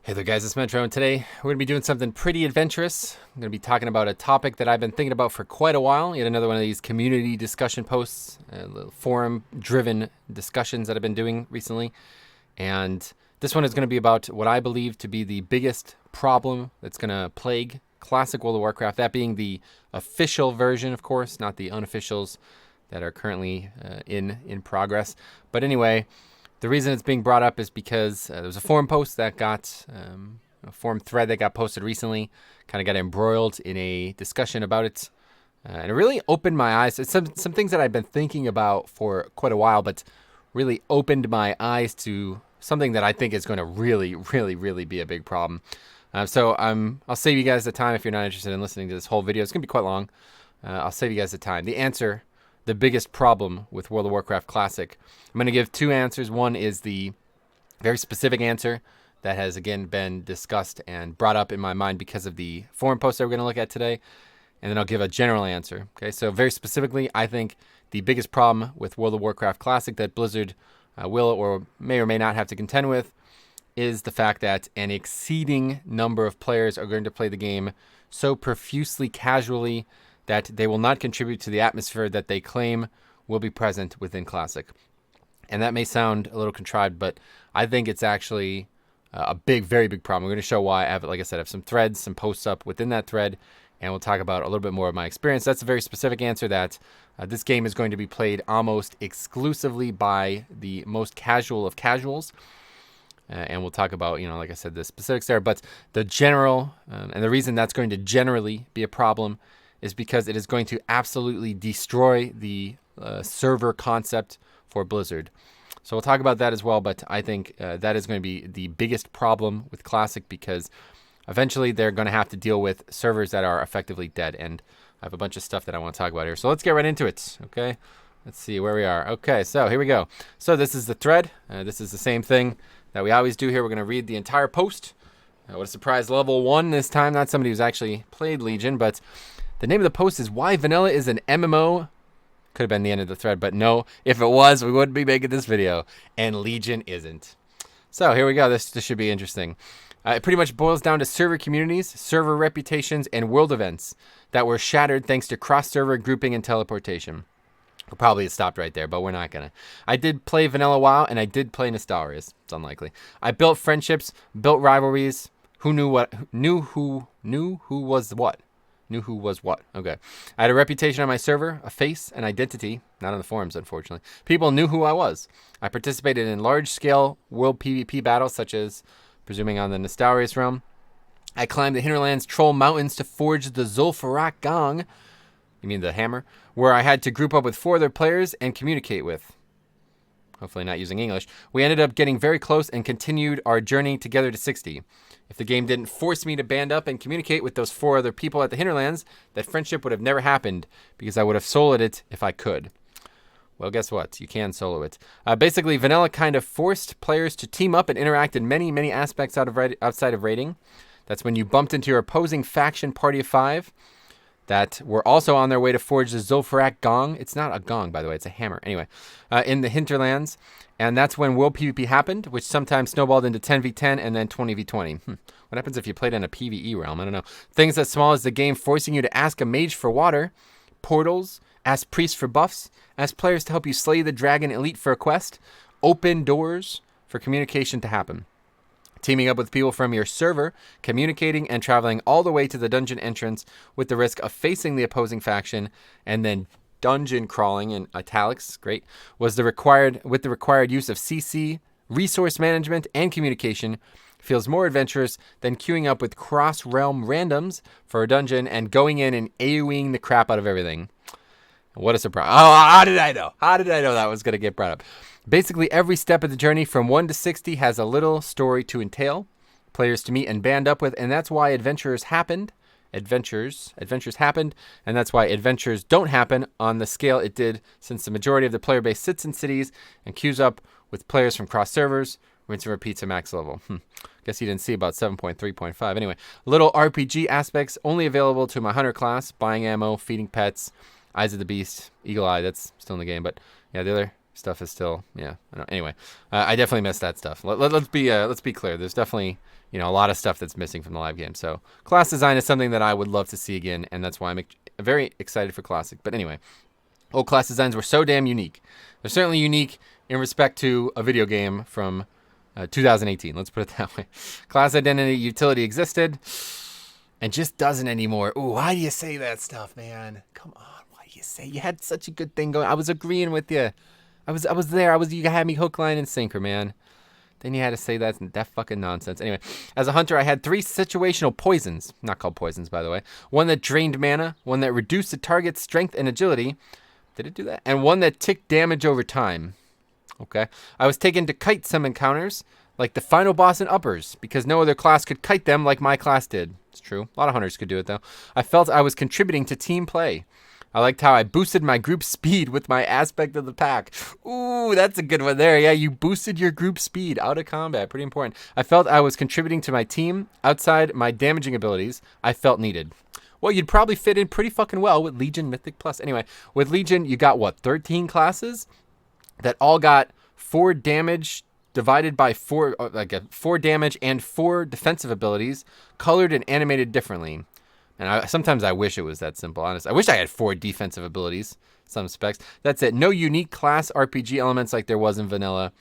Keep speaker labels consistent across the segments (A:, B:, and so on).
A: Hey there guys, it's Metro, and today we're going to be doing something pretty adventurous. I'm going to be talking about a topic that I've been thinking about for quite a while. Yet another one of these community discussion posts, forum-driven discussions that I've been doing recently. And this one is going to be about what I believe to be the biggest problem that's going to plague classic World of Warcraft. That being the official version, of course, not the unofficials that are currently in progress. But anyway, the reason it's being brought up is because there was a forum post that got, a forum thread that got posted recently, kind of got embroiled in a discussion about it. And it really opened my eyes. It's some things that I've been thinking about for quite a while, but really opened my eyes to something that I think is going to really be a big problem. So I'll save you guys the time if you're not interested in listening to this whole video. It's going to be quite long. I'll save you guys the time. The biggest problem with World of Warcraft Classic. I'm going to give two answers. One is the very specific answer that has, again, been discussed and brought up in my mind because of the forum post that we're going to look at today. And then I'll give a general answer. Okay, so very specifically, I think the biggest problem with World of Warcraft Classic that Blizzard will or may not have to contend with is the fact that an exceeding number of players are going to play the game so profusely casually that they will not contribute to the atmosphere that they claim will be present within Classic. And that may sound a little contrived, but I think it's actually a very big problem. We're going to show why. Like I said, I have some threads, some posts up within that thread, and we'll talk about a little bit more of my experience. That's a very specific answer that this game is going to be played almost exclusively by the most casual of casuals. And we'll talk about, like I said, the specifics there. But the general, and the reason that's going to generally be a problem is because it is going to absolutely destroy the server concept for Blizzard. So we'll talk about that as well, but I think that is going to be the biggest problem with Classic because eventually they're going to have to deal with servers that are effectively dead, and I have a bunch of stuff that I want to talk about here. So let's get right into it, okay? Let's see where we are. Okay, so here we go. So this is the thread. This is the same thing that we always do here. We're going to read the entire post. What a surprise, level 1 this time. Not somebody who's actually played Legion, but the name of the post is Why Vanilla is an MMO. Could have been the end of the thread, but no. If it was, we wouldn't be making this video. And Legion isn't. So here we go. This should be interesting. It pretty much boils down to server communities, server reputations, and world events that were shattered thanks to cross-server grouping and teleportation. We'll probably have stopped right there, but we're not going to. I did play Vanilla WoW, and I did play Nostalrius. It's unlikely. I built friendships, built rivalries. Who knew who was what? Knew who was what. Okay. I had a reputation on my server, a face, an identity. Not on the forums, unfortunately. People knew who I was. I participated in large-scale world PvP battles, such as, presuming on the Nostalrius realm. I climbed the Hinterlands Troll Mountains to forge the Zul'Farrak Gong. You mean the hammer? Where I had to group up with 4 other players and communicate with. Hopefully not using English. We ended up getting very close and continued our journey together to 60. If the game didn't force me to band up and communicate with those 4 other people at the Hinterlands, that friendship would have never happened because I would have soloed it if I could. Well, guess what? You can solo it. Basically, Vanilla kind of forced players to team up and interact in many aspects outside of raiding. That's when you bumped into your opposing faction party of 5 that were also on their way to forge the Zul'Farrak Gong. It's not a gong, by the way. It's a hammer. Anyway, in the Hinterlands. And that's when World PvP happened, which sometimes snowballed into 10v10 and then 20v20. What happens if you played in a PvE realm? I don't know. Things as small as the game forcing you to ask a mage for water, portals, ask priests for buffs, ask players to help you slay the dragon elite for a quest, open doors for communication to happen. Teaming up with people from your server, communicating and traveling all the way to the dungeon entrance with the risk of facing the opposing faction, and then dungeon crawling in italics, great, was the required use of CC, resource management, and communication. Feels more adventurous than queuing up with cross-realm randoms for a dungeon and going in and AoEing the crap out of everything. What a surprise. Oh, how did I know? How did I know that was going to get brought up? Basically, every step of the journey from 1 to 60 has a little story to entail, players to meet and band up with, and that's why adventures happened, and that's why adventures don't happen on the scale it did, since the majority of the player base sits in cities and queues up with players from cross servers, rinse and repeat to max level. Guess you didn't see about 7.3.5. Anyway, little RPG aspects only available to my hunter class, buying ammo, feeding pets, Eyes of the Beast, Eagle Eye, that's still in the game, but yeah, the other stuff is still, yeah. I don't, anyway, I definitely missed that stuff. Let's be clear. There's definitely, a lot of stuff that's missing from the live game. So class design is something that I would love to see again, and that's why I'm very excited for Classic. But anyway, old class designs were so damn unique. They're certainly unique in respect to a video game from 2018. Let's put it that way. Class identity utility existed and just doesn't anymore. Ooh, why do you say that stuff, man? Come on, why do you say? You had such a good thing going. I was agreeing with you. I was there. You had me hook, line, and sinker, man. Then you had to say that fucking nonsense. Anyway, as a hunter, I had 3 situational poisons. Not called poisons, by the way. One that drained mana, one that reduced the target's strength and agility. Did it do that? And one that ticked damage over time. Okay. I was taken to kite some encounters, like the final boss and uppers, because no other class could kite them like my class did. It's true. A lot of hunters could do it, though. I felt I was contributing to team play. I liked how I boosted my group speed with my aspect of the pack. Ooh, that's a good one there. Yeah, you boosted your group speed out of combat. Pretty important. I felt I was contributing to my team outside my damaging abilities I felt needed. Well, you'd probably fit in pretty fucking well with Legion Mythic Plus. Anyway, with Legion, you got, 13 classes that all got 4 damage divided by 4, 4 damage and 4 defensive abilities, colored and animated differently. And sometimes I wish it was that simple, honestly. I wish I had 4 defensive abilities, some specs. That's it. No unique class RPG elements like there was in vanilla.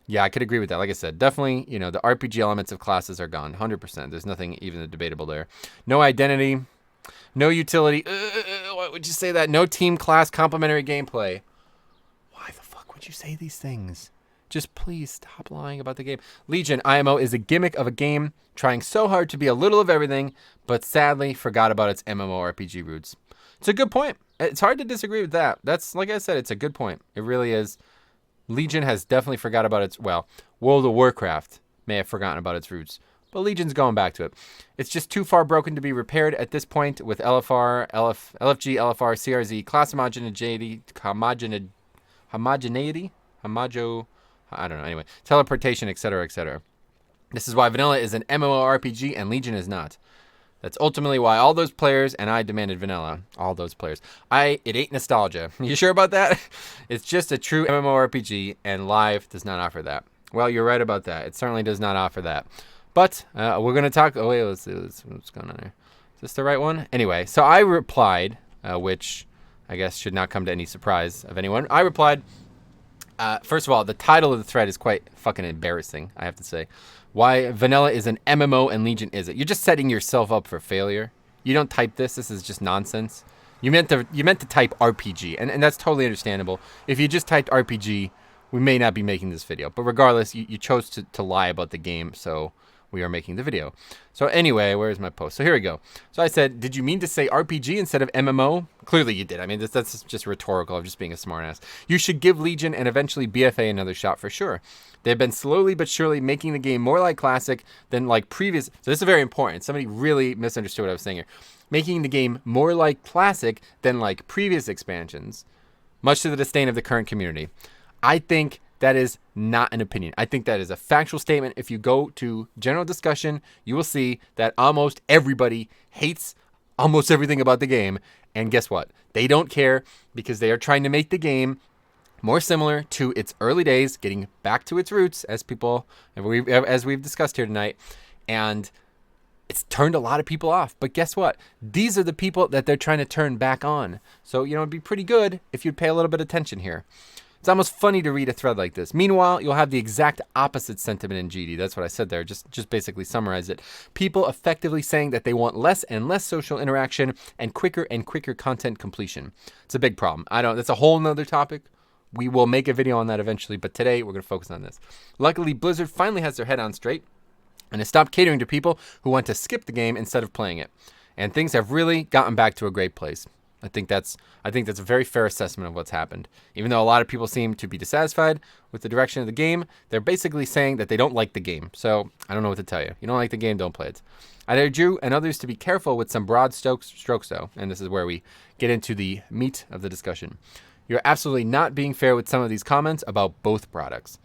A: Yeah, I could agree with that. Like I said, definitely, the RPG elements of classes are gone, 100%. There's nothing even debatable there. No identity, no utility. Why would you say that? No team class complementary gameplay. Why the fuck would you say these things? Just please stop lying about the game. Legion IMO is a gimmick of a game trying so hard to be a little of everything, but sadly forgot about its MMORPG roots. It's a good point. It's hard to disagree with that. That's, like I said, it's a good point. It really is. Legion has definitely forgot about its, World of Warcraft may have forgotten about its roots, but Legion's going back to it. It's just too far broken to be repaired at this point with LFR, LFG, LFR, CRZ, class homogeneity, I don't know. Anyway, teleportation, etc., etc. This is why vanilla is an MMORPG and Legion is not. That's ultimately why all those players and I demanded vanilla. All those players. It ain't nostalgia. You sure about that? It's just a true MMORPG and live does not offer that. Well, you're right about that. It certainly does not offer that. But we're going to talk. Oh, wait, what's going on there? Is this the right one? Anyway, so I replied, which I guess should not come to any surprise of anyone. I replied. First of all, the title of the thread is quite fucking embarrassing, I have to say. Why vanilla is an MMO and Legion isn't. You're just setting yourself up for failure. You don't type this. This is just nonsense. You meant to type RPG, and that's totally understandable. If you just typed RPG, we may not be making this video. But regardless, you chose to lie about the game, so we are making the video. So anyway, where's my post? So here we go. So I said, did you mean to say RPG instead of MMO? Clearly you did. I mean, that's just rhetorical. I'm just being a smartass. You should give Legion and eventually BFA another shot for sure. They've been slowly but surely making the game more like Classic than like previous. So this is very important. Somebody really misunderstood what I was saying here. Making the game more like Classic than like previous expansions, much to the disdain of the current community. I think that is not an opinion. I think that is a factual statement. If you go to general discussion, you will see that almost everybody hates almost everything about the game. And guess what? They don't care because they are trying to make the game more similar to its early days, getting back to its roots, as we've discussed here tonight. And it's turned a lot of people off. But guess what? These are the people that they're trying to turn back on. So, it'd be pretty good if you'd pay a little bit of attention here. It's almost funny to read a thread like this. Meanwhile, you'll have the exact opposite sentiment in GD. That's what I said there. Just basically summarize it. People effectively saying that they want less and less social interaction and quicker content completion. It's a big problem. That's a whole nother topic. We will make a video on that eventually, but today we're going to focus on this. Luckily, Blizzard finally has their head on straight and has stopped catering to people who want to skip the game instead of playing it. And things have really gotten back to a great place. I think that's a very fair assessment of what's happened. Even though a lot of people seem to be dissatisfied with the direction of the game, they're basically saying that they don't like the game. So I don't know what to tell you. You don't like the game, don't play it. I'd urge you and others to be careful with some broad strokes though, and this is where we get into the meat of the discussion. You're absolutely not being fair with some of these comments about both products.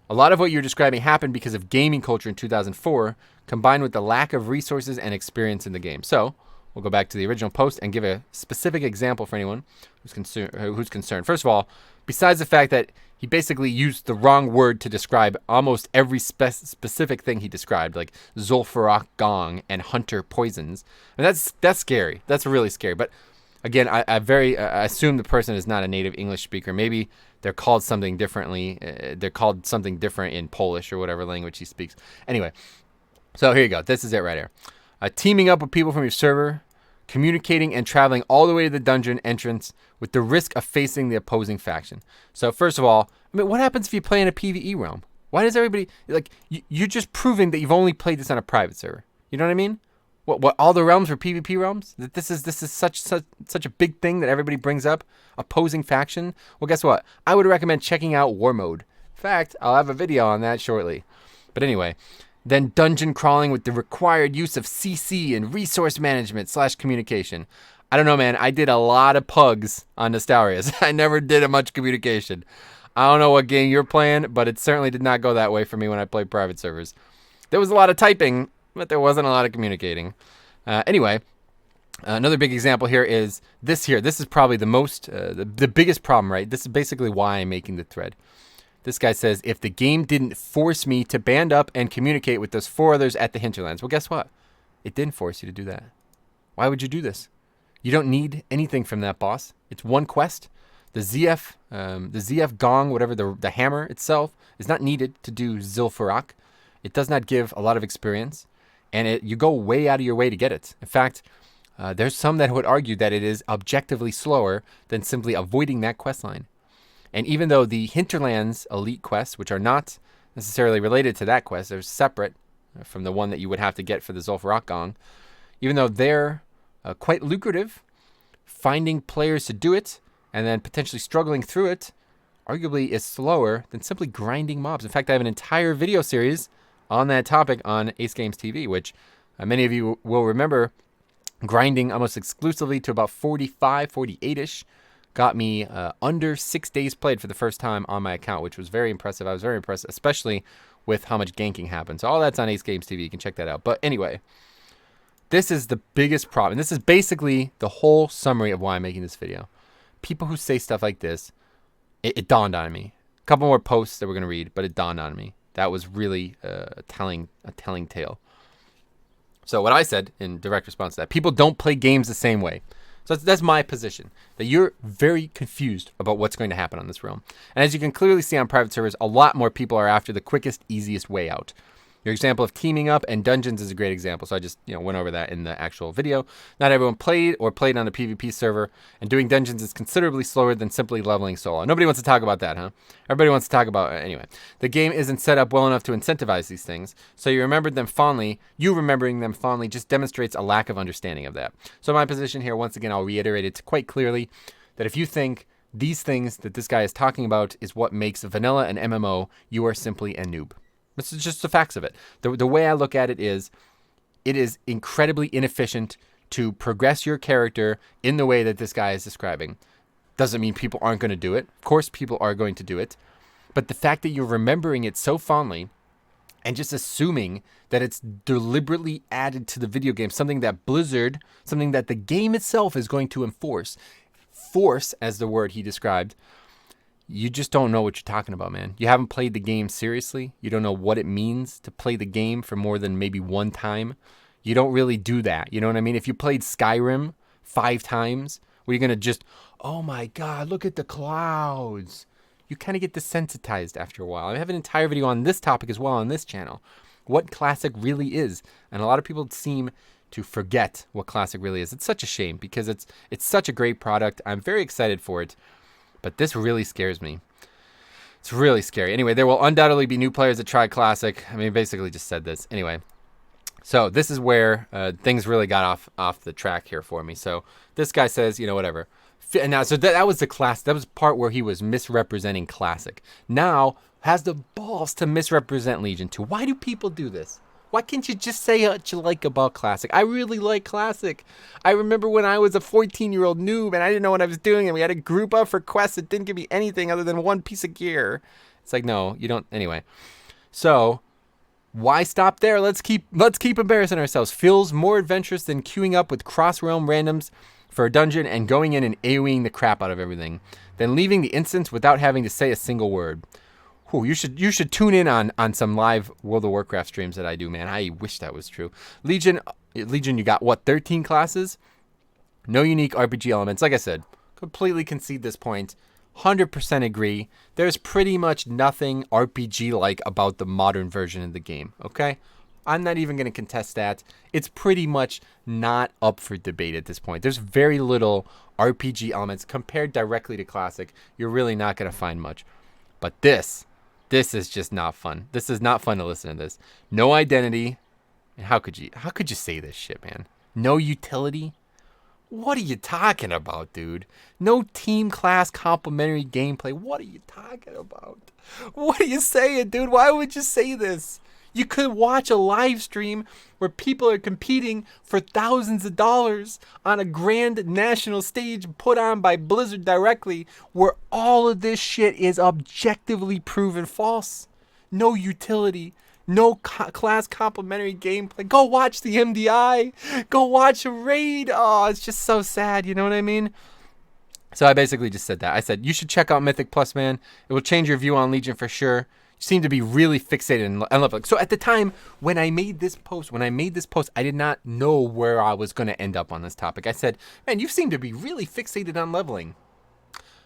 A: A lot of what you're describing happened because of gaming culture in 2004, combined with the lack of resources and experience in the game. So we'll go back to the original post and give a specific example for anyone who's concerned. First of all, Besides the fact that he basically used the wrong word to describe almost every specific thing he described, like Zul'Farrak Gong and Hunter Poisons. And that's scary. That's really scary. But again, I assume the person is not a native English speaker. Maybe they're called something differently. They're called something different in Polish or whatever language he speaks. Anyway, so here you go. This is it right here. Teaming up with people from your server, communicating and traveling all the way to the dungeon entrance with the risk of facing the opposing faction. So first of all, I mean, what happens if you play in a PvE realm? Why does everybody, like, you're just proving that you've only played this on a private server. You know what I mean? What all the realms are PvP realms? That this is such a big thing that everybody brings up? Opposing faction? Well, guess what? I would recommend checking out War Mode. In fact, I'll have a video on that shortly. But anyway, then dungeon crawling with the required use of CC and resource management / communication. I don't know, man. I did a lot of pugs on Nostalrius. I never did much communication. I don't know what game you're playing, but it certainly did not go that way for me when I played private servers. There was a lot of typing, but there wasn't a lot of communicating. Anyway, another big example here is this here. This is probably the most, the biggest problem, right? This is basically why I'm making the thread. This guy says, if the game didn't force me to band up and communicate with those 4 others at the hinterlands. Well, guess what? It didn't force you to do that. Why would you do this? You don't need anything from that boss. It's one quest. The ZF gong, whatever, the hammer itself is not needed to do Zul'Farrak. It does not give a lot of experience, and you go way out of your way to get it. In fact, there's some that would argue that it is objectively slower than simply avoiding that quest line. And even though the Hinterlands elite quests, which are not necessarily related to that quest, they're separate from the one that you would have to get for the Zul'Farrak Gong, even though they're quite lucrative, finding players to do it and then potentially struggling through it arguably is slower than simply grinding mobs. In fact, I have an entire video series on that topic on AceGamesTV, which many of you will remember grinding almost exclusively to about 45, 48-ish. Got me under 6 days played for the first time on my account, which was very impressive. I was very impressed, especially with how much ganking happened. So all that's on AceGamesTV. You can check that out. But anyway, this is the biggest problem. This is basically the whole summary of why I'm making this video. People who say stuff like this, it dawned on me. A couple more posts that we're going to read, but it dawned on me. That was really a telling tale. So what I said in direct response to that, people don't play games the same way. So that's my position, that you're very confused about what's going to happen on this realm. And as you can clearly see on private servers, a lot more people are after the quickest, easiest way out. Your example of teaming up and dungeons is a great example. So I just went over that in the actual video. Not everyone played on a PvP server, and doing dungeons is considerably slower than simply leveling solo. Nobody wants to talk about that, huh? Everybody wants to talk about anyway. The game isn't set up well enough to incentivize these things, so you remembering them fondly just demonstrates a lack of understanding of that. So my position here, once again, I'll reiterate it quite clearly, that if you think these things that this guy is talking about is what makes vanilla an MMO, you are simply a noob. This is just the facts of it. The way I look at it is incredibly inefficient to progress your character in the way that this guy is describing. Doesn't mean people aren't going to do it. Of course, people are going to do it. But the fact that you're remembering it so fondly and just assuming that it's deliberately added to the video game, something that the game itself is going to enforce, force as the word he described, you just don't know what you're talking about, man. You haven't played the game seriously. You don't know what it means to play the game for more than maybe one time. You don't really do that. You know what I mean? If you played Skyrim 5 times, where you're going to just, oh my God, look at the clouds. You kind of get desensitized after a while. I have an entire video on this topic as well on this channel. What Classic really is. And a lot of people seem to forget what Classic really is. It's such a shame because it's such a great product. I'm very excited for it. But this really scares me. It's really scary. Anyway, there will undoubtedly be new players that try Classic. I mean, basically just said this. Anyway, so this is where things really got off the track here for me. So this guy says, whatever. And now, so that was the class. That was part where he was misrepresenting Classic. Now has the balls to misrepresent Legion 2. Why do people do this? Why can't you just say what you like about Classic? I really like Classic. I remember when I was a 14-year-old noob and I didn't know what I was doing and we had to group up for quests that didn't give me anything other than one piece of gear. It's like, no, you don't. Anyway, so why stop there? Let's keep embarrassing ourselves. Feels more adventurous than queuing up with cross-realm randoms for a dungeon and going in and AoEing the crap out of everything, then leaving the instance without having to say a single word. Whew, you should tune in on some live World of Warcraft streams that I do, man. I wish that was true. Legion, you got what, 13 classes? No unique RPG elements. Like I said, completely concede this point. 100% agree. There's pretty much nothing RPG-like about the modern version of the game, okay? I'm not even going to contest that. It's pretty much not up for debate at this point. There's very little RPG elements compared directly to Classic. You're really not going to find much. But this is just not fun. This is not fun to listen to this. No identity. And how could you say this shit, man? No utility? What are you talking about, dude? No team class complementary gameplay. What are you talking about? What are you saying, dude? Why would you say this? You could watch a live stream where people are competing for thousands of dollars on a grand national stage put on by Blizzard directly, where all of this shit is objectively proven false. No utility. No class complementary gameplay. Go watch the MDI. Go watch a raid. Oh, it's just so sad. You know what I mean? So I basically just said that. I said, you should check out Mythic Plus, man. It will change your view on Legion for sure. You seem to be really fixated on leveling. So at the time when I made this post, I did not know where I was going to end up on this topic. I said, man, you seem to be really fixated on leveling.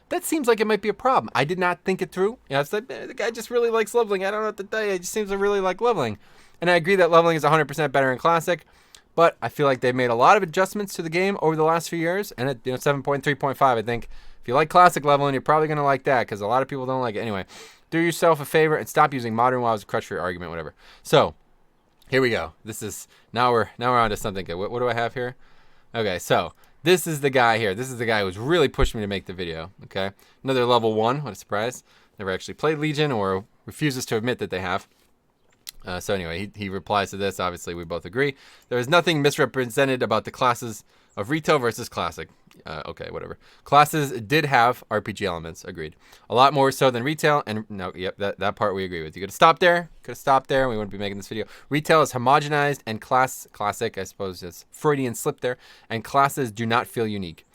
A: That seems like it might be a problem. I did not think it through. I said, the guy just really likes leveling. I don't know what to tell you. He just seems to really like leveling. And I agree that leveling is 100% better in Classic. But I feel like they've made a lot of adjustments to the game over the last few years. And at 7.3.5, I think if you like Classic leveling, you're probably going to like that. Because a lot of people don't like it. Anyway, do yourself a favor and stop using Modern WoW as a crutch for your argument, whatever. So, here we go. This is, now we're on to something good. What do I have here? Okay, so this is the guy here. This is the guy who's really pushed me to make the video, okay? Another level 1, what a surprise. Never actually played Legion or refuses to admit that they have. So anyway, he replies to this. Obviously, we both agree. There is nothing misrepresented about the classes of Retail versus Classic. Okay, whatever. Classes did have RPG elements, agreed. A lot more so than Retail, and no, yep, that part we agree with. You could have stopped there. We wouldn't be making this video. Retail is homogenized, and Classic, I suppose, is Freudian slip there, and classes do not feel unique.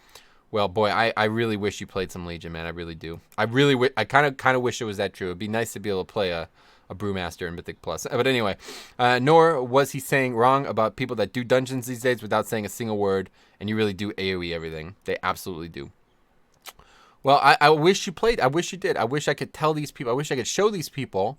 A: Well, boy, I really wish you played some Legion, man. I really do. I kind of wish it was that true. It'd be nice to be able to play a Brewmaster in Mythic Plus. But anyway, nor was he saying wrong about people that do dungeons these days without saying a single word, and you really do AoE everything. They absolutely do. Well, I wish you played. I wish you did. I wish I could tell these people. I wish I could show these people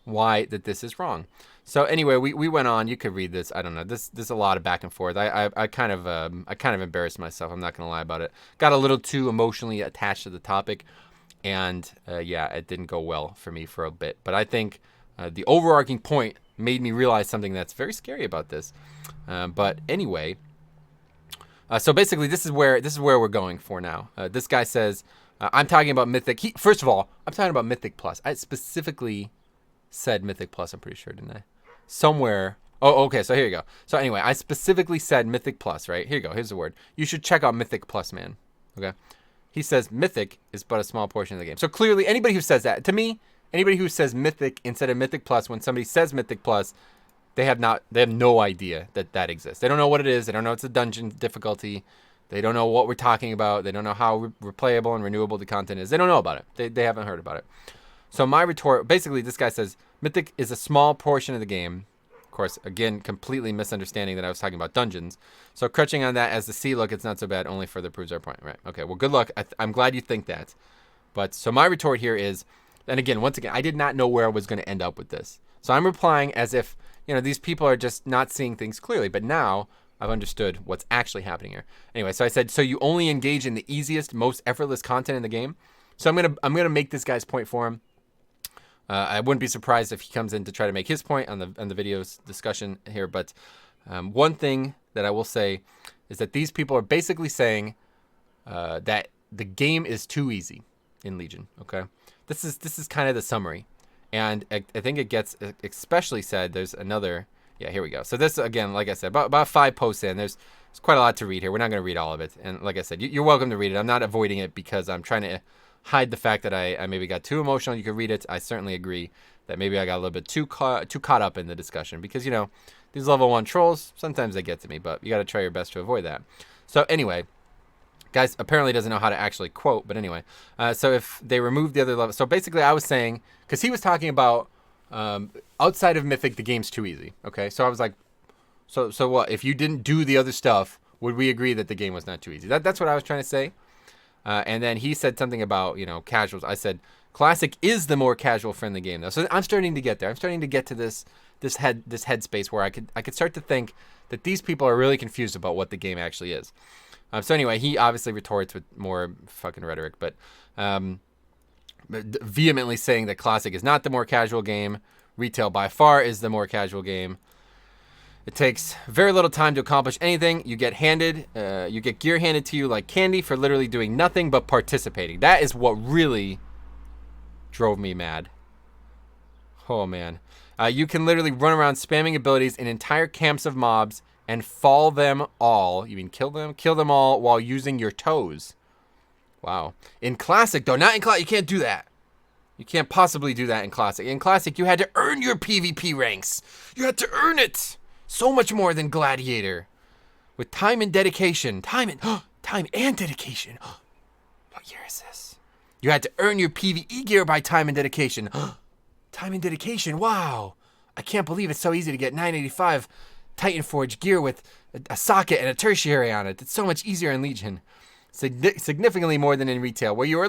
A: why that this is wrong. So anyway, we went on. You could read this. I don't know. There's a lot of back and forth. I kind of embarrassed myself. I'm not gonna lie about it. Got a little too emotionally attached to the topic, and yeah, it didn't go well for me for a bit. But I think the overarching point made me realize something that's very scary about this. But anyway, so basically, this is where we're going for now. This guy says, I'm talking about Mythic. First of all, I'm talking about Mythic Plus. I specifically said Mythic Plus, I'm pretty sure, didn't I? Somewhere. Oh, okay, so here you go. So anyway, I specifically said Mythic Plus, right? Here you go. Here's the word. You should check out Mythic Plus, man. Okay? He says Mythic is but a small portion of the game. So clearly, anybody who says that, to me, anybody who says Mythic instead of Mythic Plus, when somebody says Mythic Plus, they have no idea that exists. They don't know what it is. They don't know it's a dungeon difficulty. They don't know what we're talking about. They don't know how replayable and renewable the content is. They don't know about it. They haven't heard about it. So my retort, basically, this guy says Mythic is a small portion of the game. Of course, again, completely misunderstanding that I was talking about dungeons. So crutching on that as the C, look, it's not so bad, only further proves our point. Right. Okay, well, good luck. I'm glad you think that. But so my retort here is, and again, once again, I did not know where I was going to end up with this. So I'm replying as if, these people are just not seeing things clearly. But now I've understood what's actually happening here. Anyway, so I said, so you only engage in the easiest, most effortless content in the game. So I'm gonna make this guy's point for him. I wouldn't be surprised if he comes in to try to make his point on the video's discussion here. But one thing that I will say is that these people are basically saying that the game is too easy in Legion. Okay, this is kind of the summary, and I think it gets especially said. There's another. Yeah, here we go. So this, again, like I said, about 5 posts in, there's quite a lot to read here. We're not going to read all of it. And like I said, you're welcome to read it. I'm not avoiding it because I'm trying to hide the fact that I maybe got too emotional. You can read it. I certainly agree that maybe I got a little bit too caught up in the discussion because, these level 1 trolls, sometimes they get to me, but you got to try your best to avoid that. So anyway, Guys apparently doesn't know how to actually quote, but anyway. So if they remove the other level, so basically I was saying, because he was talking about outside of Mythic, the game's too easy. Okay, so I was like, so what? If you didn't do the other stuff, would we agree that the game was not too easy? That's what I was trying to say. And then he said something about, you know, casuals. I said Classic is the more casual friendly game though. So I'm starting to get there. I'm starting to get to this headspace where I could start to think that these people are really confused about what the game actually is. So anyway, he obviously retorts with more fucking rhetoric, but vehemently saying that Classic is not the more casual game. Retail by far is the more casual game. It takes very little time to accomplish anything. You get gear handed to you like candy for literally doing nothing but participating. That is what really drove me mad. Oh man. You can literally run around spamming abilities in entire camps of mobs and fall them all. You mean kill them? Kill them all while using your toes. Wow. In Classic though, not in Classic, you can't do that. You can't possibly do that in Classic. In Classic, you had to earn your PvP ranks. You had to earn it. So much more than Gladiator. With time and dedication. Time and dedication. What year is this? You had to earn your PvE gear by time and dedication. Time and dedication. Wow. I can't believe it's so easy to get 985 Titan Forge gear with a socket and a tertiary on it. It's so much easier in Legion. Significantly more than in Retail, where you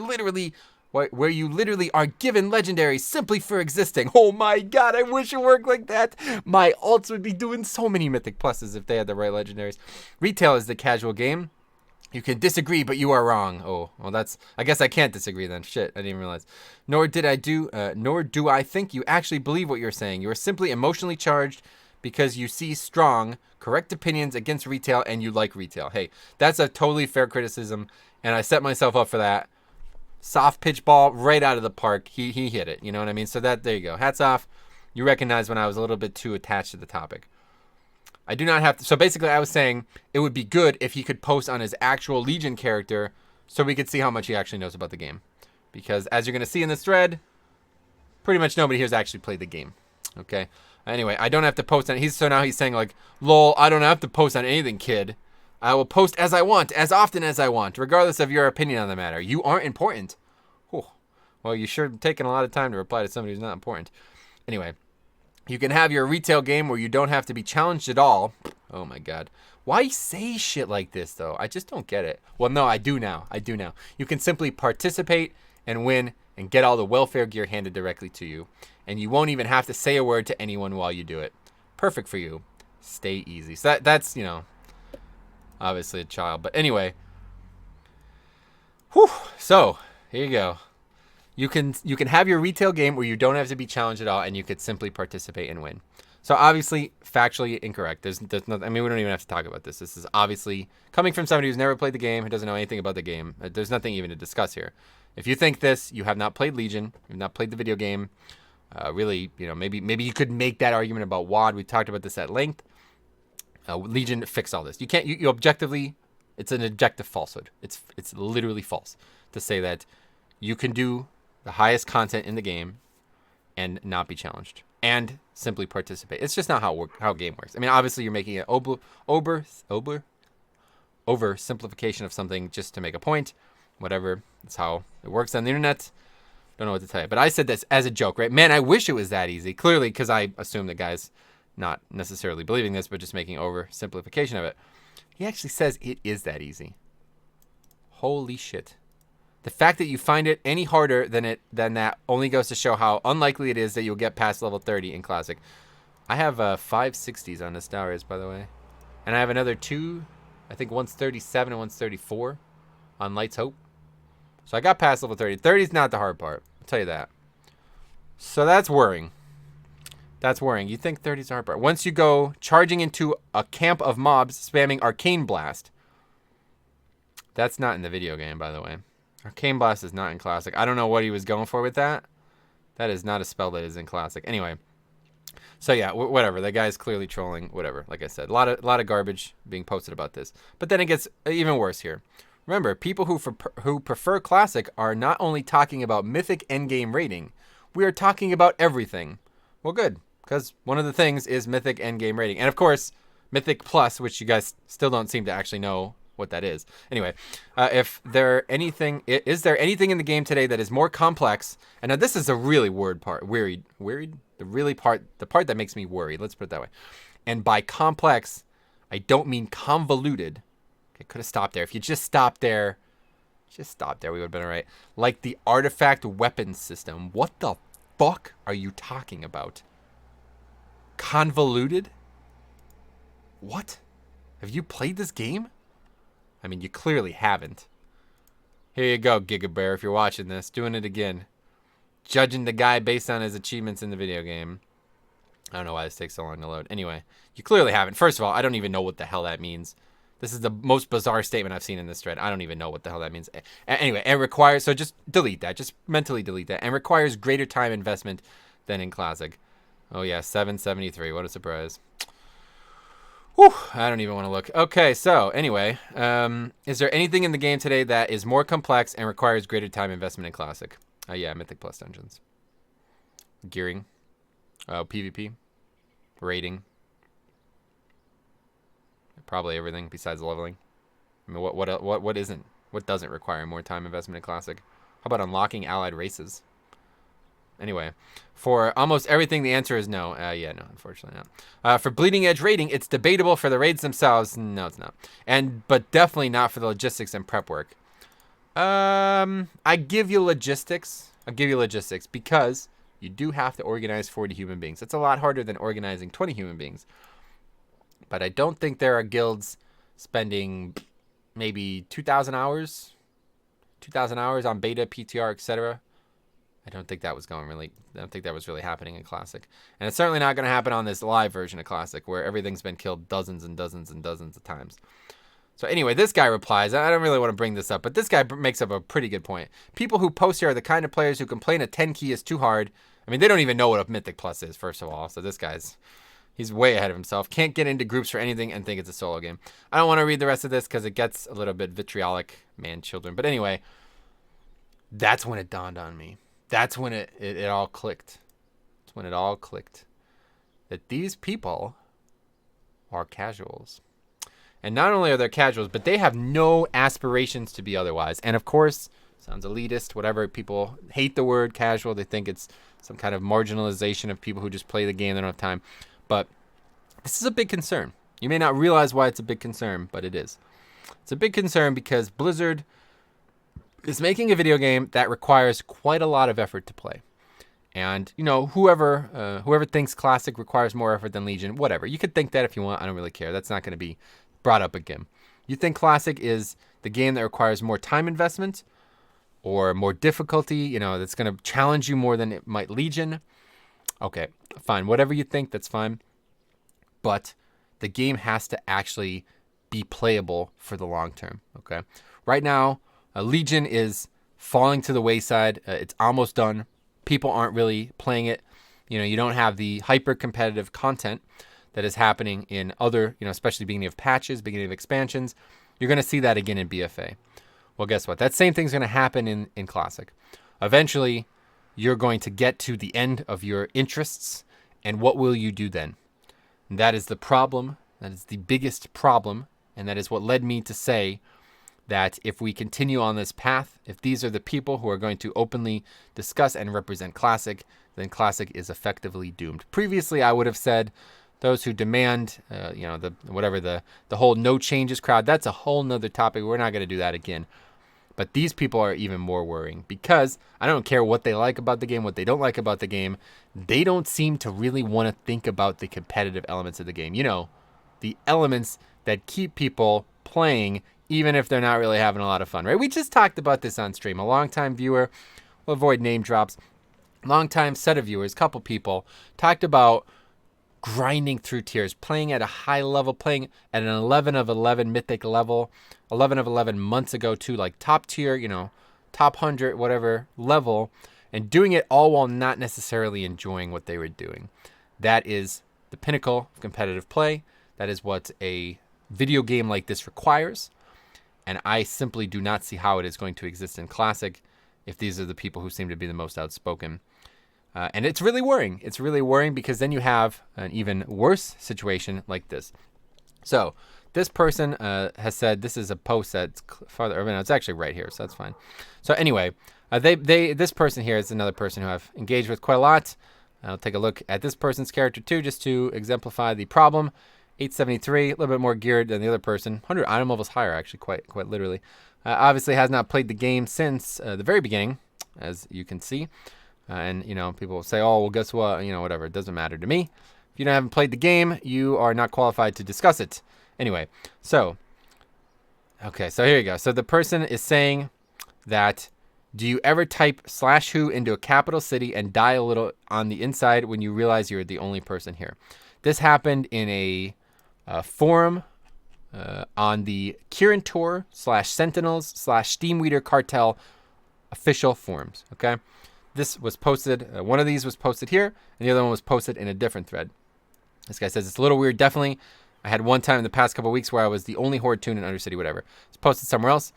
A: literally are given legendaries simply for existing. Oh my god, I wish it worked like that. My alts would be doing so many Mythic Pluses if they had the right legendaries. Retail is the casual game. You can disagree, but you are wrong. Oh, well I guess I can't disagree then. Shit, I didn't even realize. Nor do I think you actually believe what you're saying. You are simply emotionally charged because you see strong, correct opinions against Retail and you like Retail. Hey, that's a totally fair criticism, and I set myself up for that. Soft pitch ball right out of the park. He hit it. You know what I mean? So there you go. Hats off. You recognize when I was a little bit too attached to the topic. I do not have to. So basically I was saying it would be good if he could post on his actual Legion character so we could see how much he actually knows about the game. Because as you're going to see in this thread, pretty much nobody here has actually played the game. Okay. Anyway, I don't have to post on. So now he's saying like, lol, I don't have to post on anything, kid. I will post as I want, as often as I want, regardless of your opinion on the matter. You aren't important. Whew. Well, you sure have taken a lot of time to reply to somebody who's not important. Anyway, you can have your Retail game where you don't have to be challenged at all. Oh my god. Why say shit like this, though? I just don't get it. Well, no, I do now. You can simply participate and win and get all the welfare gear handed directly to you. And you won't even have to say a word to anyone while you do it. Perfect for you. Stay easy. So that's, you know, obviously a child. But anyway. Whew. So, here you go. You can have your Retail game where you don't have to be challenged at all and you could simply participate and win. So obviously, factually incorrect. There's nothing, I mean, we don't even have to talk about this. This is obviously coming from somebody who's never played the game, who doesn't know anything about the game. There's nothing even to discuss here. If you think this, you have not played Legion, you've not played the video game. Really, you know, maybe you could make that argument about WoD. We talked about this at length. Legion fixed all this. You can't. You objectively, it's an objective falsehood. It's literally false to say that you can do the highest content in the game and not be challenged and simply participate. It's just not how game works. I mean, obviously you're making an over simplification of something just to make a point. Whatever. That's how it works on the internet. Don't know what to tell you. But I said this as a joke, right? Man, I wish it was that easy. Clearly, because I assume the guy's not necessarily believing this, but just making oversimplification of it. He actually says it is that easy. Holy shit. The fact that you find it any harder than that only goes to show how unlikely it is that you'll get past level 30 in Classic. I have 560s on Nostarius, by the way. And I have another 2, I think one's 37 and one's 34 on Light's Hope. So I got past level 30. 30 is not the hard part. I'll tell you that. So that's worrying. That's worrying. You think 30 is the hard part. Once you go charging into a camp of mobs spamming Arcane Blast. That's not in the video game, by the way. Arcane Blast is not in Classic. I don't know what he was going for with that. That is not a spell that is in Classic. Anyway. So yeah, whatever. That guy's clearly trolling. Whatever. Like I said, a lot of garbage being posted about this. But then it gets even worse here. Remember, people who prefer Classic are not only talking about Mythic endgame rating. We are talking about everything. Well, good. Because one of the things is Mythic endgame rating. And of course, Mythic Plus, which you guys still don't seem to actually know what that is. Anyway, is there anything in the game today that is more complex? And now this is a really worried? The part that makes me worried. Let's put it that way. And by complex, I don't mean convoluted. Okay, could have stopped there. If you just stopped there, we would have been all right. Like the artifact weapons system. What the fuck are you talking about? Convoluted? What? Have you played this game? I mean, you clearly haven't. Here you go, Giga Bear, if you're watching this. Doing it again. Judging the guy based on his achievements in the video game. I don't know why this takes so long to load. Anyway, you clearly haven't. First of all, I don't even know what the hell that means. This is the most bizarre statement I've seen in this thread. I don't even know what the hell that means. Anyway, it requires, so just delete that. Just mentally delete that. And requires greater time investment than in Classic. Oh yeah, 773. What a surprise. Whew, I don't even want to look. Okay, so anyway, is there anything in the game today that is more complex and requires greater time investment in Classic? Yeah, Mythic Plus Dungeons. Gearing. PvP. Rating. Probably everything besides leveling. I mean, what isn't? What doesn't require more time investment in Classic? How about unlocking allied races? Anyway, for almost everything, the answer is no. Yeah, no, unfortunately not. For Bleeding Edge rating, it's debatable. For the raids themselves, no, it's not. But definitely not for the logistics and prep work. I give you logistics. I'll give you logistics because you do have to organize 40 human beings. It's a lot harder than organizing 20 human beings. But I don't think there are guilds spending maybe 2,000 hours on beta, PTR, etc. I don't think that was really happening in Classic. And it's certainly not going to happen on this live version of Classic where everything's been killed dozens and dozens and dozens of times. So anyway, this guy replies, I don't really want to bring this up, but this guy makes up a pretty good point. People who post here are the kind of players who complain a 10 key is too hard. I mean, they don't even know what a Mythic Plus is, first of all. So this guy's... he's way ahead of himself. Can't get into groups for anything and think it's a solo game. I don't want to read the rest of this because it gets a little bit vitriolic, man, children. But anyway, that's when it dawned on me. That's when it all clicked. That's when it all clicked. That these people are casuals. And not only are they casuals, but they have no aspirations to be otherwise. And of course, sounds elitist, whatever. People hate the word casual. They think it's some kind of marginalization of people who just play the game. They don't have time. But this is a big concern. You may not realize why it's a big concern, but it is. It's a big concern because Blizzard is making a video game that requires quite a lot of effort to play. And, you know, whoever thinks Classic requires more effort than Legion, whatever. You could think that if you want. I don't really care. That's not going to be brought up again. You think Classic is the game that requires more time investment or more difficulty, you know, that's going to challenge you more than it might Legion. Okay, fine. Whatever you think, that's fine. But the game has to actually be playable for the long term, okay? Right now, Legion is falling to the wayside. It's almost done. People aren't really playing it. You know, you don't have the hyper-competitive content that is happening in other, you know, especially beginning of patches, beginning of expansions. You're going to see that again in BFA. Well, guess what? That same thing's going to happen in Classic. Eventually, you're going to get to the end of your interests, and what will you do then? And that is the problem. That is the biggest problem, and that is what led me to say that if we continue on this path, if these are the people who are going to openly discuss and represent Classic, then Classic is effectively doomed. Previously, I would have said those who demand, you know, the whole no changes crowd. That's a whole nother topic. We're not going to do that again. But these people are even more worrying because I don't care what they like about the game, what they don't like about the game. They don't seem to really want to think about the competitive elements of the game. You know, the elements that keep people playing even if they're not really having a lot of fun, right? We just talked about this on stream. A longtime viewer, we'll avoid name drops, longtime set of viewers, couple people, talked about grinding through tiers, playing at a high level, playing at an 11 of 11 mythic level, 11 of 11 months ago too, like top tier, you know, top 100, whatever level, and doing it all while not necessarily enjoying what they were doing. That is the pinnacle of competitive play. That is what a video game like this requires. And I simply do not see how it is going to exist in Classic if these are the people who seem to be the most outspoken. And it's really worrying. It's really worrying because then you have an even worse situation like this. So this person has said, this is a post that's farther over. No, it's actually right here, so that's fine. So anyway, this person here is another person who I've engaged with quite a lot. I'll take a look at this person's character too, just to exemplify the problem. 873, a little bit more geared than the other person. 100 item levels higher, actually, quite literally. Obviously has not played the game since the very beginning, as you can see. And, you know, people say, oh, well, guess what? You know, whatever. It doesn't matter to me. If you haven't played the game, you are not qualified to discuss it. Anyway, so, okay, so here you go. So the person is saying that, do you ever type /who into a capital city and die a little on the inside when you realize you're the only person here? This happened in a forum on the Kirin Tor /Sentinels /Steamweeder Cartel official forums, okay? This was posted, one of these was posted here, and the other one was posted in a different thread. This guy says, it's a little weird, definitely. I had one time in the past couple of weeks where I was the only Horde tune in Undercity, whatever. It's posted somewhere else.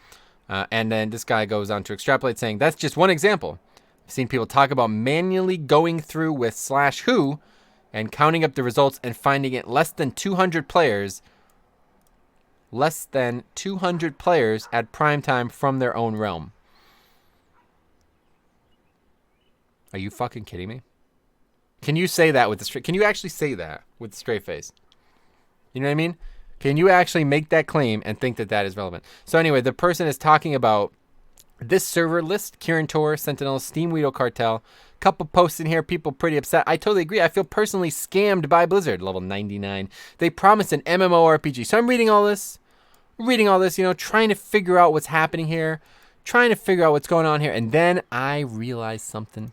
A: And then this guy goes on to extrapolate saying, that's just one example. I've seen people talk about manually going through with /who and counting up the results and finding it less than 200 players at prime time from their own realm. Are you fucking kidding me? Can you say that with the straight? Can you actually say that with a straight face? You know what I mean? Can you actually make that claim and think that that is relevant? So anyway, the person is talking about this server list, Kirin Tor, Sentinels, Steamweeder Cartel. Couple posts in here, people pretty upset. I totally agree. I feel personally scammed by Blizzard, level 99. They promised an MMORPG. So I'm reading all this, you know, trying to figure out what's happening here, trying to figure out what's going on here. And then I realized something.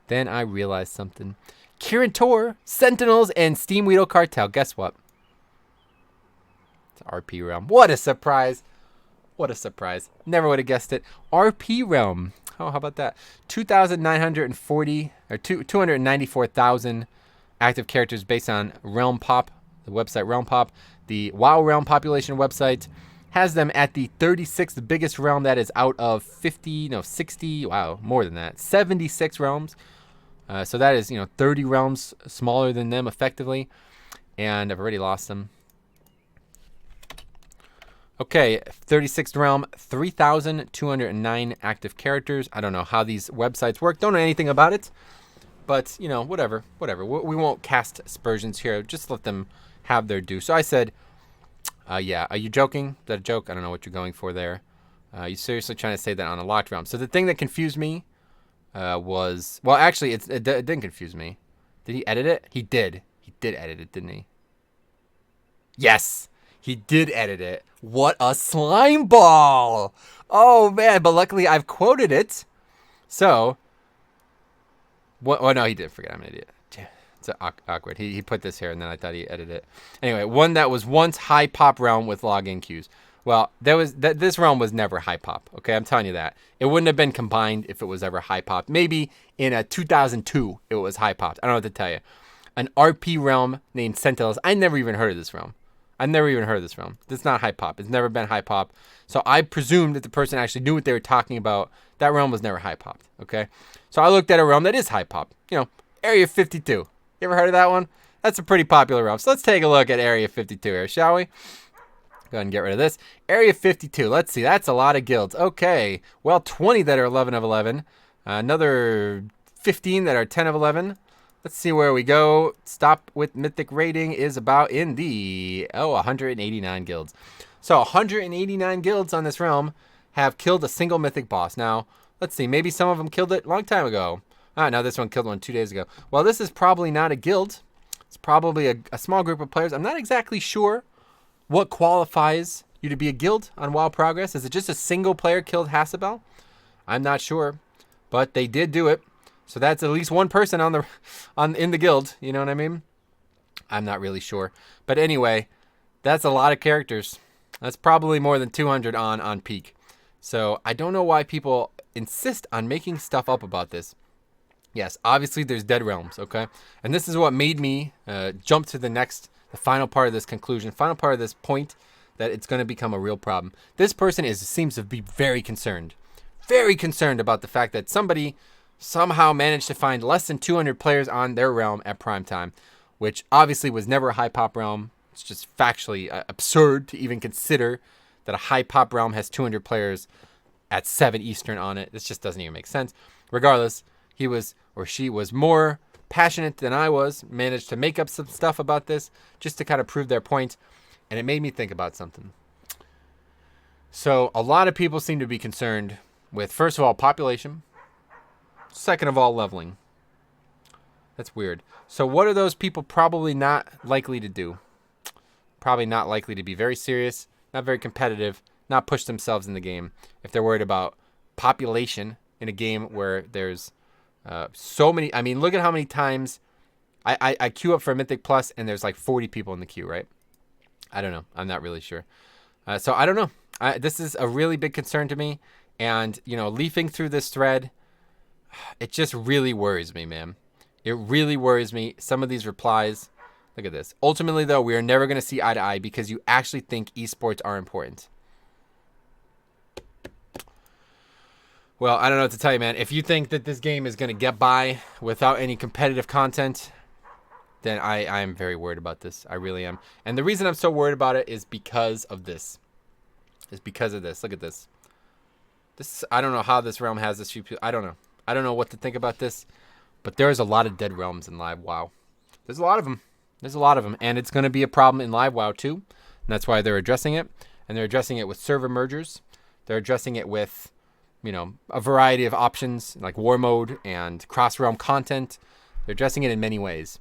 A: Kirin Tor, Sentinels, and Steamweeder Cartel. Guess what? It's RP Realm. What a surprise. Never would have guessed it. RP Realm. Oh, how about that? 2,940 or 294,000 active characters based on Realm Pop, the website Realm Pop. The WoW Realm population website has them at the 36th biggest realm that is out of 60, wow, more than that, 76 realms. So that is, 30 realms smaller than them effectively. And I've already lost them. Okay, 36th realm, 3,209 active characters. I don't know how these websites work. Don't know anything about it. But, whatever. We won't cast aspersions here. Just let them have their due. So I said, yeah, are you joking? Is that a joke? I don't know what you're going for there. You seriously trying to say that on a locked realm? So the thing that confused me was... Well, actually, it didn't confuse me. Did he edit it? He did. He did edit it, didn't he? Yes! He did edit it. What a slime ball! Oh, man. But luckily, I've quoted it. So... Oh, no, he did. Forget, I'm an idiot. It's awkward. He put this here, and then I thought he edited it. Anyway, one that was once high pop realm with login queues. Well, this realm was never high pop. Okay, I'm telling you that. It wouldn't have been combined if it was ever high pop. Maybe in a 2002 it was high popped. I don't know what to tell you. An RP realm named Sentinels. I never even heard of this realm. It's not high pop. It's never been high pop. So I presumed that the person actually knew what they were talking about. That realm was never high popped. Okay, so I looked at a realm that is high pop. Area 52. You ever heard of that one? That's a pretty popular realm. So let's take a look at Area 52 here, shall we? Go ahead and get rid of this. Area 52. Let's see. That's a lot of guilds. Okay. Well, 20 that are 11 of 11. Another 15 that are 10 of 11. Let's see where we go. Stop with mythic rating is about in the 189 guilds. So 189 guilds on this realm have killed a single mythic boss. Now, let's see. Maybe some of them killed it a long time ago. No, this one killed one 2 days ago. Well, this is probably not a guild. It's probably a small group of players. I'm not exactly sure what qualifies you to be a guild on WoW Progress. Is it just a single player killed Hasabel? I'm not sure, but they did do it. So that's at least one person in the guild. You know what I mean? I'm not really sure. But anyway, that's a lot of characters. That's probably more than 200 on peak. So I don't know why people insist on making stuff up about this. Yes, obviously there's dead realms, okay? And this is what made me jump to the final part of this conclusion, final part of this point, that it's going to become a real problem. This person seems to be very concerned about the fact that somebody somehow managed to find less than 200 players on their realm at prime time, which obviously was never a high pop realm. It's just factually absurd to even consider that a high pop realm has 200 players at 7 Eastern on it. This just doesn't even make sense. Regardless, he was or she was more passionate than I was, managed to make up some stuff about this just to kind of prove their point, and it made me think about something. So a lot of people seem to be concerned with, first of all, population, second of all, leveling. That's weird. So what are those people probably not likely to do? Probably not likely to be very serious, not very competitive, not push themselves in the game if they're worried about population in a game where there's so many. I mean, look at how many times I queue up for a Mythic Plus and there's like 40 people in the queue, right? I don't know. I'm not really sure. So I don't know. This is a really big concern to me. And, you know, leafing through this thread, it just really worries me, man. It really worries me. Some of these replies. Look at this. Ultimately, though, we are never going to see eye to eye because you actually think esports are important. Well, I don't know what to tell you, man. If you think that this game is going to get by without any competitive content, then I am very worried about this. I really am. And the reason I'm so worried about it is because of this. It's because of this. Look at this. I don't know how this realm has this few people. I don't know. I don't know what to think about this. But there's a lot of dead realms in live WoW. There's a lot of them. There's a lot of them. And it's going to be a problem in live WoW too. And that's why they're addressing it. And they're addressing it with server mergers. They're addressing it with, you know, a variety of options like war mode and cross-realm content. They're addressing it in many ways.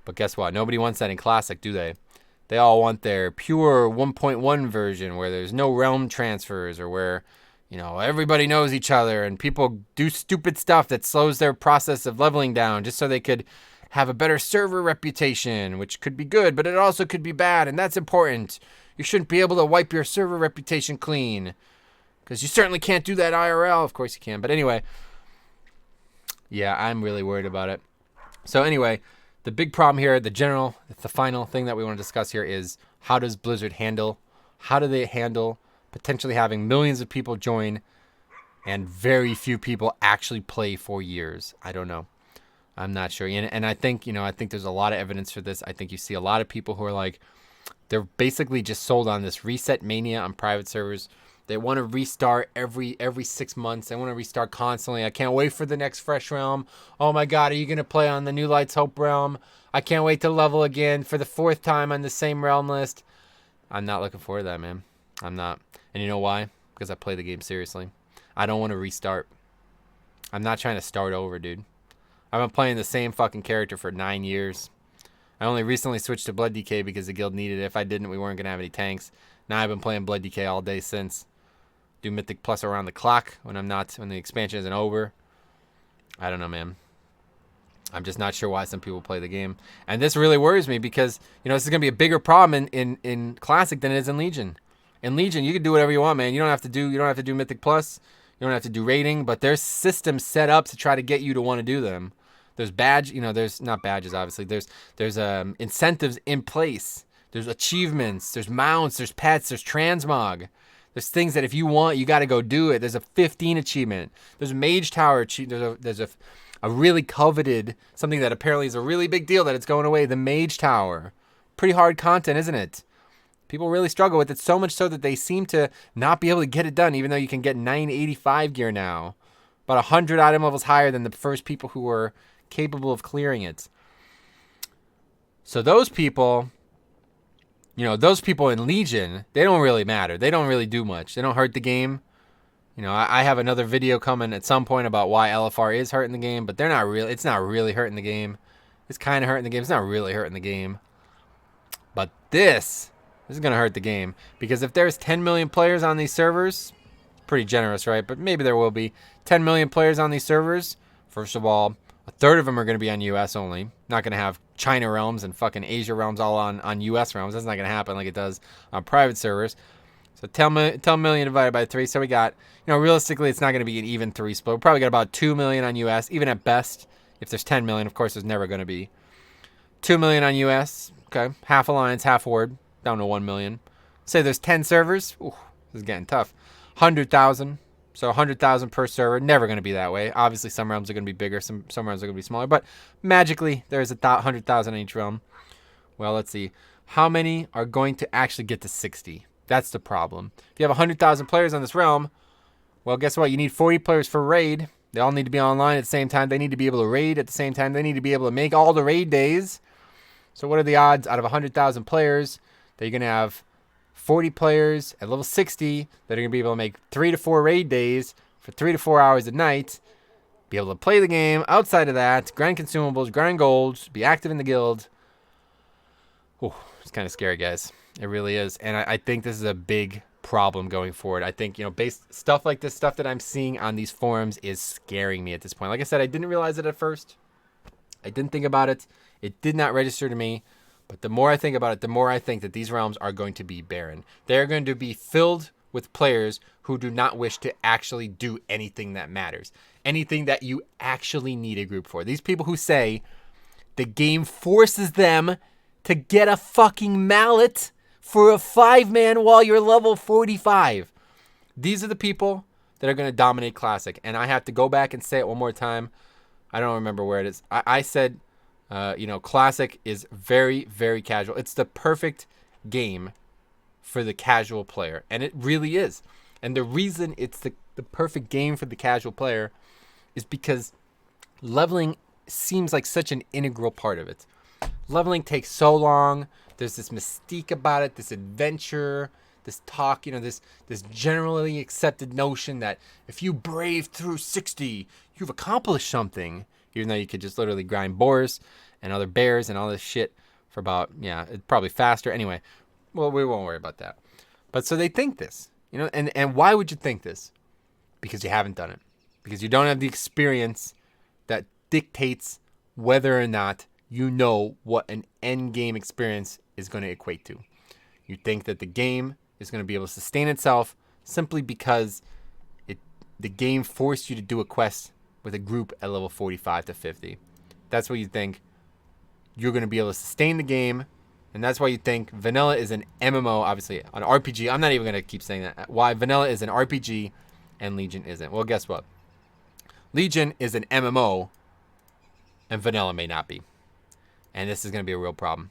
A: But guess what? Nobody wants that in Classic, do they? They all want their pure 1.1 version where there's no realm transfers or where, you know, everybody knows each other and people do stupid stuff that slows their process of leveling down just so they could have a better server reputation, which could be good, but it also could be bad, and that's important. You shouldn't be able to wipe your server reputation clean because you certainly can't do that IRL. Of course you can, but anyway, yeah, I'm really worried about it. So anyway, the big problem here, the final thing that we want to discuss here is how does Blizzard handle, how do they handle potentially having millions of people join and very few people actually play for years? I don't know. I'm not sure. And I think, you know, I think there's a lot of evidence for this. I think you see a lot of people who are like, they're basically just sold on this reset mania on private servers. They want to restart every 6 months. They want to restart constantly. I can't wait for the next fresh realm. Oh my God, are you going to play on the New Lights Hope realm? I can't wait to level again for the 4th time on the same realm list. I'm not looking forward to that, man. I'm not. And you know why? Because I play the game seriously. I don't want to restart. I'm not trying to start over, dude. I've been playing the same fucking character for 9 years. I only recently switched to Blood DK because the guild needed it. If I didn't, we weren't going to have any tanks. Now I've been playing Blood DK all day since. Do Mythic Plus around the clock when the expansion isn't over. I don't know, man. I'm just not sure why some people play the game. And this really worries me because, you know, this is going to be a bigger problem in Classic than it is in Legion. In Legion, you can do whatever you want, man. You don't have to do Mythic Plus. You don't have to do rating, but there's systems set up to try to get you to want to do them. There's there's not badges, obviously. There's incentives in place. There's achievements. There's mounts. There's pets. There's transmog. There's things that if you want, you got to go do it. There's a 15 achievement. There's a Mage Tower achievement. There's a really coveted, something that apparently is a really big deal that it's going away, the Mage Tower. Pretty hard content, isn't it? People really struggle with it, so much so that they seem to not be able to get it done, even though you can get 985 gear now. About 100 item levels higher than the first people who were capable of clearing it. So those people, you know, those people in Legion, they don't really matter. They don't really do much. They don't hurt the game. You know, I have another video coming at some point about why LFR is hurting the game, but it's not really hurting the game. It's kind of hurting the game. It's not really hurting the game. But this is going to hurt the game. Because if there's 10 million players on these servers, pretty generous, right? But maybe there will be 10 million players on these servers. First of all, a third of them are going to be on US only. Not going to have China realms and fucking Asia realms all on US realms. That's not going to happen like it does on private servers. So 10 million divided by 3. So we got, you know, realistically, it's not going to be an even 3 split. We probably got about 2 million on US, even at best. If there's 10 million, of course, there's never going to be. 2 million on US. Okay. Half Alliance, half Horde. Down to 1 million. Say there's 10 servers. Ooh, this is getting tough. 100,000. So 100,000 per server. Never going to be that way. Obviously, some realms are going to be bigger. Some realms are going to be smaller. But magically, there's 100,000 in each realm. Well, let's see. how many are going to actually get to 60? That's the problem. If you have 100,000 players on this realm, well, guess what? You need 40 players for raid. They all need to be online at the same time. They need to be able to raid at the same time. They need to be able to make all the raid days. So what are the odds out of 100,000 players that you're going to have 40 players at level 60 that are going to be able to make 3 to 4 raid days for 3 to 4 hours a night, be able to play the game outside of that, grind consumables, grind golds, be active in the guild. Oh, it's kind of scary, guys. It really is. And I think this is a big problem going forward. I think, based stuff like this, stuff that I'm seeing on these forums is scaring me at this point. Like I said, I didn't realize it at first. I didn't think about it. It did not register to me. But the more I think about it, the more I think that these realms are going to be barren. They're going to be filled with players who do not wish to actually do anything that matters. Anything that you actually need a group for. These people who say the game forces them to get a fucking mallet for a 5-man while you're level 45. These are the people that are going to dominate Classic. And I have to go back and say it one more time. I don't remember where it is. I said, Classic is very, very casual. It's the perfect game for the casual player. And it really is. And the reason it's the perfect game for the casual player is because leveling seems like such an integral part of it. Leveling takes so long. There's this mystique about it, this adventure, this talk, this generally accepted notion that if you brave through 60, you've accomplished something. Even though you could just literally grind boars and other bears and all this shit for about, it's probably faster. Anyway, well, we won't worry about that. But so they think this, and why would you think this? Because you haven't done it. Because you don't have the experience that dictates whether or not you know what an end game experience is going to equate to. You think that the game is going to be able to sustain itself simply because the game forced you to do a quest with a group at level 45 to 50. That's what you think. You're going to be able to sustain the game, and that's why you think vanilla is an MMO, obviously an RPG. I'm not even going to keep saying that. Why vanilla is an RPG and Legion isn't. Well, guess what? Legion is an MMO, and vanilla may not be. And this is going to be a real problem.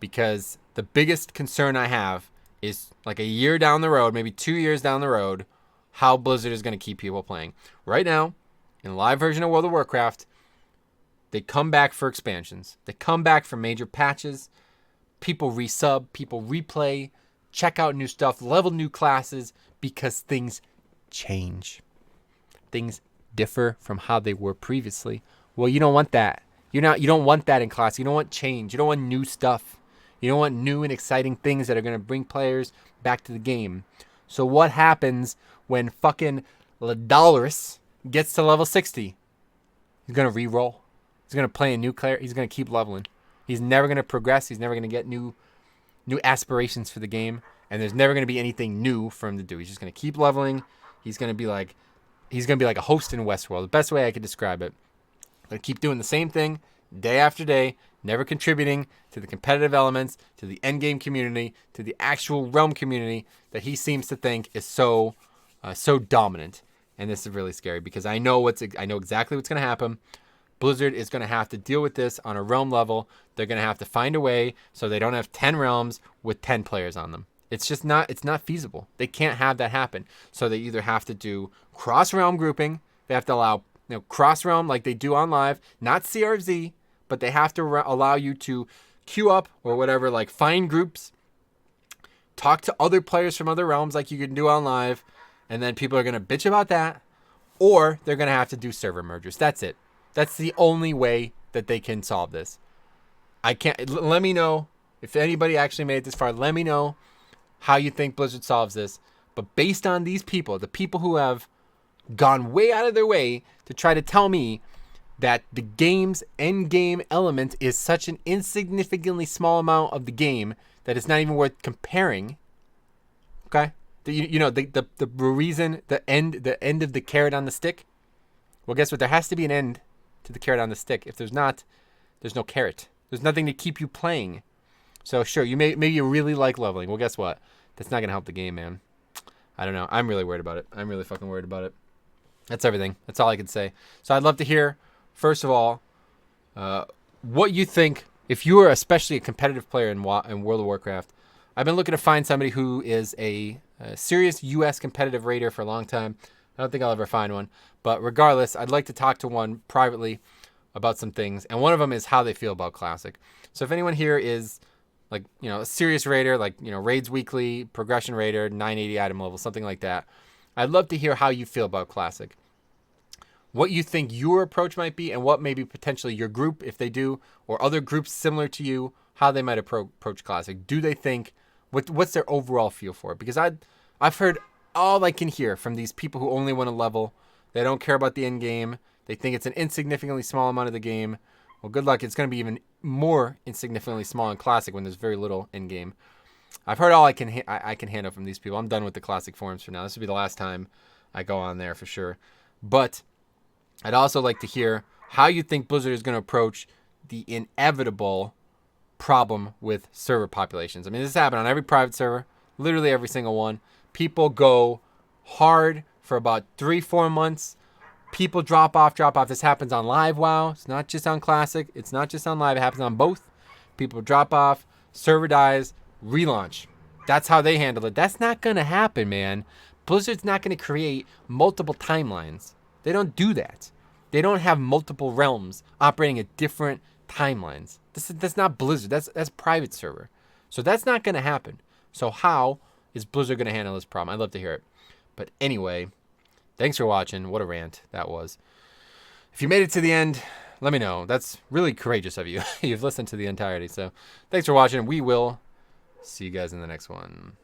A: Because the biggest concern I have is like a year down the road, maybe 2 years down the road, how Blizzard is going to keep people playing. Right now, in the live version of World of Warcraft, they come back for expansions. They come back for major patches. People resub, people replay, check out new stuff, level new classes, because things change. Things differ from how they were previously. Well, you don't want that. You don't want that in class. You don't want change. You don't want new stuff. You don't want new and exciting things that are going to bring players back to the game. So what happens when fucking Ladolorus gets to level 60? He's going to re-roll. He's going to play a new player. He's going to keep leveling. He's never going to progress. He's never going to get new aspirations for the game. And there's never going to be anything new for him to do. He's just going to keep leveling. He's going to be like a host in Westworld. The best way I could describe it. Going to keep doing the same thing day after day, never contributing to the competitive elements, to the endgame community, to the actual realm community that he seems to think is so dominant. And this is really scary because I know exactly what's going to happen. Blizzard is going to have to deal with this on a realm level. They're going to have to find a way so they don't have 10 realms with 10 players on them. It's not feasible. They can't have that happen. So they either have to do cross-realm grouping. They have to allow cross-realm like they do on live, not CRZ, but they have to allow you to queue up or whatever, like find groups, talk to other players from other realms like you can do on live, and then people are going to bitch about that, or they're going to have to do server mergers. That's it. That's the only way that they can solve this. Let me know if anybody actually made it this far. Let me know how you think Blizzard solves this. But based on these people, the people who have gone way out of their way to try to tell me that the game's end game element is such an insignificantly small amount of the game that it's not even worth comparing. Okay, the reason the end of the carrot on the stick. Well, guess what? There has to be an end to the carrot on the stick. If there's not, there's no carrot. There's nothing to keep you playing. So sure, maybe you really like leveling. Well, guess what? That's not gonna help the game, man. I don't know. I'm really worried about it. I'm really fucking worried about it. That's everything. That's all I can say. So I'd love to hear, first of all, what you think if you are especially a competitive player in World of Warcraft, I've been looking to find somebody who is a serious U.S. competitive raider for a long time. I don't think I'll ever find one. But regardless, I'd like to talk to one privately about some things. And one of them is how they feel about Classic. So if anyone here is like, a serious raider, like, raids weekly, progression raider, 980 item level, something like that, I'd love to hear how you feel about Classic. What you think your approach might be, and what maybe potentially your group, if they do, or other groups similar to you, how they might approach Classic. Do they think, what's their overall feel for it? Because I've heard all I can hear from these people who only want to level. They don't care about the end game. They think it's an insignificantly small amount of the game. Well, good luck. It's going to be even more insignificantly small in Classic when there's very little in game. I've heard all I can handle from these people. I'm done with the Classic forums for now. This will be the last time I go on there for sure. But I'd also like to hear how you think Blizzard is going to approach the inevitable problem with server populations. I mean, this has happened on every private server, literally every single one. People go hard for about 3-4 months. People drop off. This happens on live WoW. It's not just on Classic. It's not just on live. It happens on both. People drop off. Server dies. Relaunch. That's how they handle it. That's not going to happen, man. Blizzard's not going to create multiple timelines. They don't do that. They don't have multiple realms operating at different timelines. That's not Blizzard. That's private server. So that's not going to happen. So how is Blizzard going to handle this problem? I'd love to hear it. But anyway, thanks for watching. What a rant that was. If you made it to the end, let me know. That's really courageous of you. You've listened to the entirety. So thanks for watching. We will see you guys in the next one.